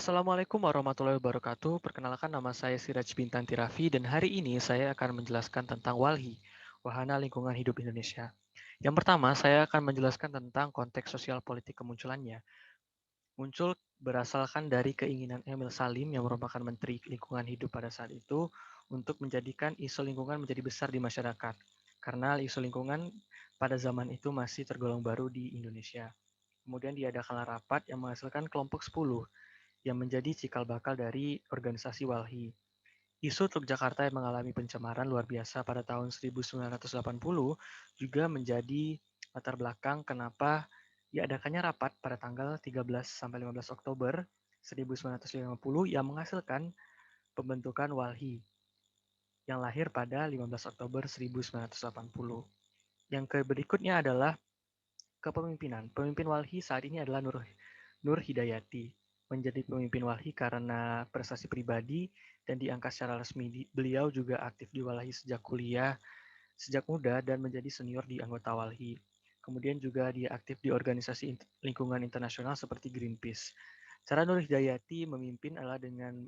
Assalamualaikum warahmatullahi wabarakatuh. Perkenalkan nama saya Siraj Bintanti Raffi dan hari ini saya akan menjelaskan tentang WALHI, Wahana Lingkungan Hidup Indonesia. Yang pertama, saya akan menjelaskan tentang konteks sosial politik kemunculannya. Muncul berasalkan dari keinginan Emil Salim yang merupakan Menteri Lingkungan Hidup pada saat itu untuk menjadikan isu lingkungan menjadi besar di masyarakat. Karena isu lingkungan pada zaman itu masih tergolong baru di Indonesia. Kemudian diadakanlah rapat yang menghasilkan kelompok 10 yang menjadi cikal bakal dari organisasi WALHI. Isu Teluk Jakarta yang mengalami pencemaran luar biasa pada tahun 1980 juga menjadi latar belakang kenapa diadakannya rapat pada tanggal 13 sampai 15 Oktober 1950 yang menghasilkan pembentukan WALHI yang lahir pada 15 Oktober 1980. Yang berikutnya adalah kepemimpinan. Pemimpin WALHI saat ini adalah Nur Hidayati. Menjadi pemimpin WALHI karena prestasi pribadi dan diangkat secara resmi. Beliau juga aktif di WALHI sejak kuliah, sejak muda dan menjadi senior di anggota WALHI. Kemudian juga dia aktif di organisasi lingkungan internasional seperti Greenpeace. Cara Nur Hidayati memimpin adalah dengan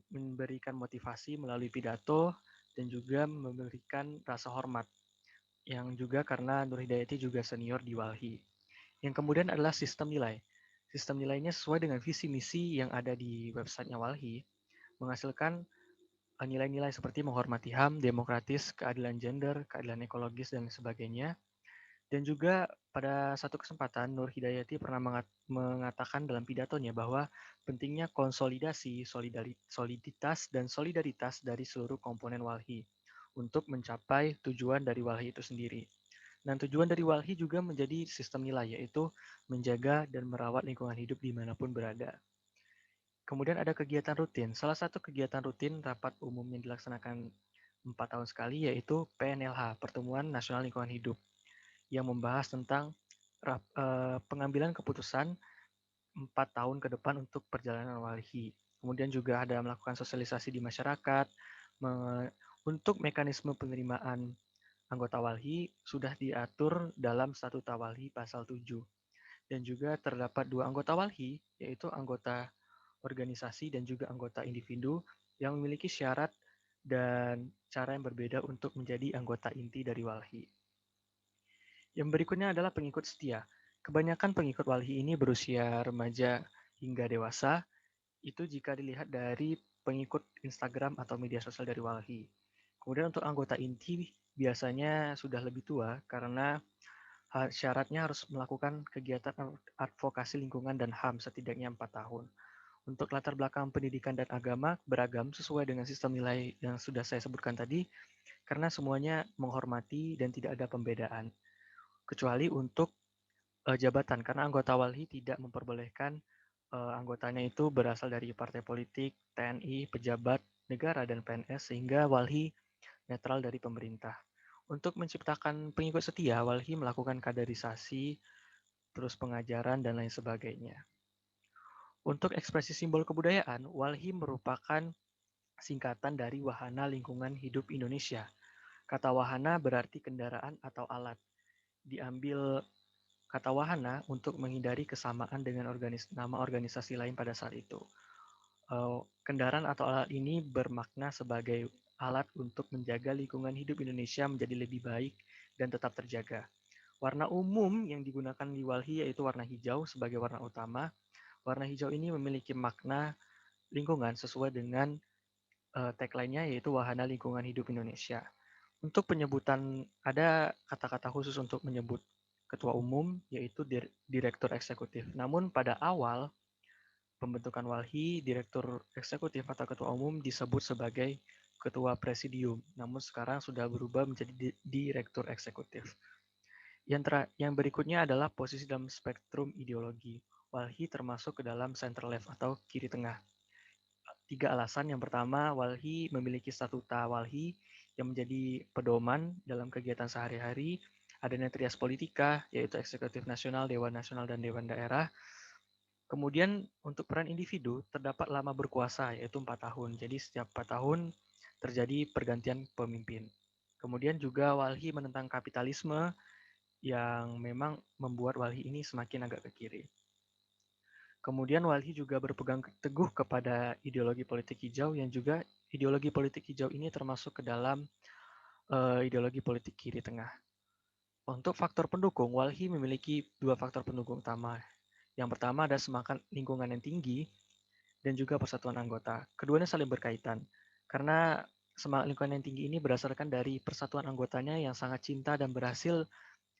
memberikan motivasi melalui pidato dan juga memberikan rasa hormat yang juga karena Nur Hidayati juga senior di WALHI. Yang kemudian adalah sistem nilai. Sistem nilainya sesuai dengan visi misi yang ada di websitenya WALHI, menghasilkan nilai-nilai seperti menghormati HAM, demokratis, keadilan gender, keadilan ekologis, dan sebagainya. Dan juga pada satu kesempatan Nur Hidayati pernah mengatakan dalam pidatonya bahwa pentingnya konsolidasi, soliditas, dan solidaritas dari seluruh komponen WALHI untuk mencapai tujuan dari WALHI itu sendiri. Dan tujuan dari WALHI juga menjadi sistem nilai, yaitu menjaga dan merawat lingkungan hidup dimanapun berada. Kemudian ada kegiatan rutin. Salah satu kegiatan rutin rapat umum yang dilaksanakan 4 tahun sekali yaitu PNLH, Pertemuan Nasional Lingkungan Hidup, yang membahas tentang pengambilan keputusan 4 tahun ke depan untuk perjalanan WALHI. Kemudian juga ada melakukan sosialisasi di masyarakat, untuk mekanisme penerimaan anggota WALHI sudah diatur dalam Statuta WALHI pasal 7. Dan juga terdapat 2 anggota WALHI, yaitu anggota organisasi dan juga anggota individu yang memiliki syarat dan cara yang berbeda untuk menjadi anggota inti dari WALHI. Yang berikutnya adalah pengikut setia. Kebanyakan pengikut WALHI ini berusia remaja hingga dewasa, itu jika dilihat dari pengikut Instagram atau media sosial dari WALHI. Kemudian untuk anggota inti biasanya sudah lebih tua karena syaratnya harus melakukan kegiatan advokasi lingkungan dan HAM setidaknya 4 tahun. Untuk latar belakang pendidikan dan agama beragam sesuai dengan sistem nilai yang sudah saya sebutkan tadi, karena semuanya menghormati dan tidak ada pembedaan. Kecuali untuk jabatan, karena anggota WALHI tidak memperbolehkan anggotanya itu berasal dari partai politik, TNI, pejabat negara, dan PNS, sehingga WALHI netral dari pemerintah. Untuk menciptakan pengikut setia, WALHI melakukan kaderisasi, terus pengajaran, dan lain sebagainya. Untuk ekspresi simbol kebudayaan, WALHI merupakan singkatan dari Wahana Lingkungan Hidup Indonesia. Kata wahana berarti kendaraan atau alat. Diambil kata wahana untuk menghindari kesamaan dengan nama organisasi lain pada saat itu. Kendaraan atau alat ini bermakna sebagai alat untuk menjaga lingkungan hidup Indonesia menjadi lebih baik dan tetap terjaga. Warna umum yang digunakan di WALHI yaitu warna hijau sebagai warna utama. Warna hijau ini memiliki makna lingkungan sesuai dengan tagline-nya yaitu Wahana Lingkungan Hidup Indonesia. Untuk penyebutan, ada kata-kata khusus untuk menyebut ketua umum yaitu direktur eksekutif. Namun pada awal pembentukan WALHI, direktur eksekutif atau ketua umum disebut sebagai ketua presidium. Namun sekarang sudah berubah menjadi direktur eksekutif. Yang berikutnya adalah posisi dalam spektrum ideologi. WALHI termasuk ke dalam center left atau kiri tengah. 3 alasan. Yang pertama, WALHI memiliki statuta WALHI yang menjadi pedoman dalam kegiatan sehari-hari. Adanya trias politika, yaitu eksekutif nasional, dewan nasional, dan dewan daerah. Kemudian untuk peran individu, terdapat lama berkuasa, yaitu 4 tahun. Jadi setiap 4 tahun terjadi pergantian pemimpin. Kemudian juga WALHI menentang kapitalisme yang memang membuat WALHI ini semakin agak ke kiri. Kemudian Walhi juga berpegang teguh kepada ideologi politik hijau yang juga ideologi politik hijau ini termasuk ke dalam ideologi politik kiri tengah. Untuk faktor pendukung, Walhi memiliki dua faktor pendukung utama. Yang pertama ada semangat lingkungan yang tinggi dan juga persatuan anggota. Keduanya saling berkaitan. Karena semangat lingkungan yang tinggi ini berdasarkan dari persatuan anggotanya yang sangat cinta dan berhasil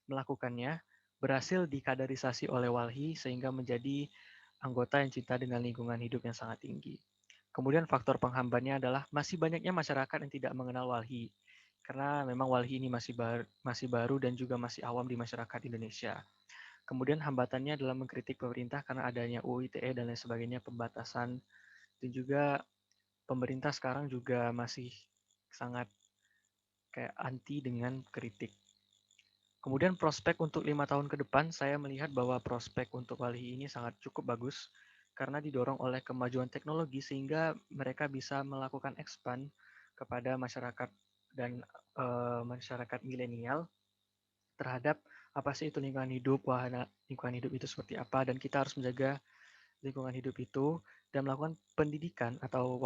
melakukannya, berhasil dikaderisasi oleh Walhi sehingga menjadi anggota yang cinta dengan lingkungan hidup yang sangat tinggi. Kemudian faktor penghambatnya adalah masih banyaknya masyarakat yang tidak mengenal Walhi. Karena memang Walhi ini masih baru dan juga masih awam di masyarakat Indonesia. Kemudian hambatannya adalah mengkritik pemerintah karena adanya UU ITE dan lain sebagainya, pembatasan, dan juga pemerintah sekarang juga masih sangat kayak anti dengan kritik. Kemudian prospek untuk 5 tahun ke depan, saya melihat bahwa prospek untuk Walhi ini sangat cukup bagus karena didorong oleh kemajuan teknologi sehingga mereka bisa melakukan expand kepada masyarakat dan masyarakat milenial terhadap apa sih itu lingkungan hidup, wahana lingkungan hidup itu seperti apa, dan kita harus menjaga lingkungan hidup itu dan melakukan pendidikan atau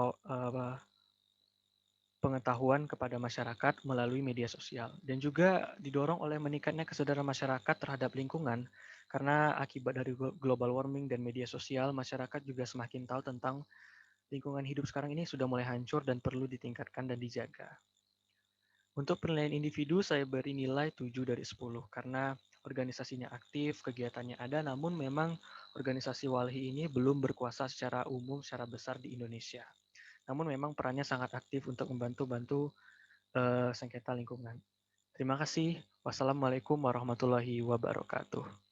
pengetahuan kepada masyarakat melalui media sosial dan juga didorong oleh meningkatnya kesadaran masyarakat terhadap lingkungan karena akibat dari global warming dan media sosial masyarakat juga semakin tahu tentang lingkungan hidup sekarang ini sudah mulai hancur dan perlu ditingkatkan dan dijaga. Untuk penilaian individu saya beri nilai 7 dari 10 karena organisasinya aktif, kegiatannya ada, namun memang organisasi Walhi ini belum berkuasa secara umum secara besar di Indonesia. Namun memang perannya sangat aktif untuk membantu sengketa lingkungan. Terima kasih. Wassalamualaikum warahmatullahi wabarakatuh.